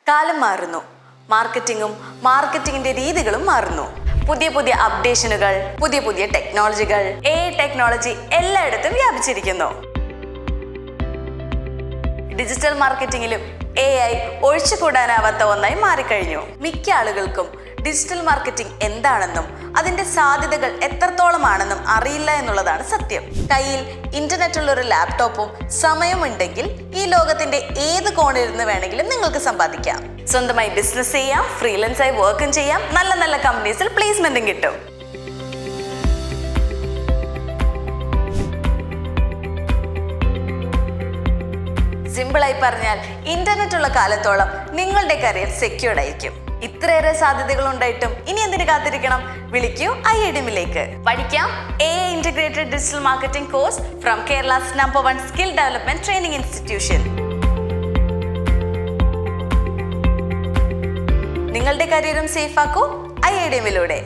കാലം മാറുന്നു, മാർക്കറ്റിംഗിന്റെ രീതികളും മാറുന്നു. പുതിയ പുതിയ അപ്ഡേഷനുകൾ, പുതിയ പുതിയ ടെക്നോളജികൾ, ടെക്നോളജി എല്ലായിടത്തും വ്യാപിച്ചിരിക്കുന്നു. ഡിജിറ്റൽ മാർക്കറ്റിംഗിലും AI ഒഴിച്ചുകൂടാനാവാത്ത ഒന്നായി മാറിക്കഴിഞ്ഞു. മിക്ക ആളുകൾക്കും ഡിജിറ്റൽ മാർക്കറ്റിംഗ് എന്താണെന്നും അതിന്റെ സാധ്യതകൾ എത്രത്തോളമാണെന്നും അറിയില്ല എന്നുള്ളതാണ് സത്യം. കയ്യിൽ ഇന്റർനെറ്റുള്ള ഒരു ലാപ്ടോപ്പും സമയമുണ്ടെങ്കിൽ ഈ ലോകത്തിന്റെ ഏത് കോണിലിരുന്ന് വേണമെങ്കിലും നിങ്ങൾക്ക് സമ്പാദിക്കാം. സ്വന്തമായി ബിസിനസ് ചെയ്യാം, ഫ്രീലാൻസായി വർക്കും ചെയ്യാം, നല്ല നല്ല കമ്പനീസിൽ പ്ലേസ്മെന്റും കിട്ടും. സിമ്പിളായി പറഞ്ഞാൽ ഇന്റർനെറ്റ് ഉള്ള കാലത്തോളം നിങ്ങളുടെ കരിയർ സെക്യൂർഡ് ആയിരിക്കും. ഇത്രയേറെ സാധ്യതകൾ ഉണ്ടായിട്ടും ഇനി എന്തിനു കാത്തിരിക്കണം? വിളിക്കൂ IIDMലേക്ക്. പഠിക്കാം AI integrated digital marketing course from Kerala's number 1 skill development training institution. നിങ്ങളുടെ കരിയറും സേഫ് ആക്കൂ IIDMലൂടെ.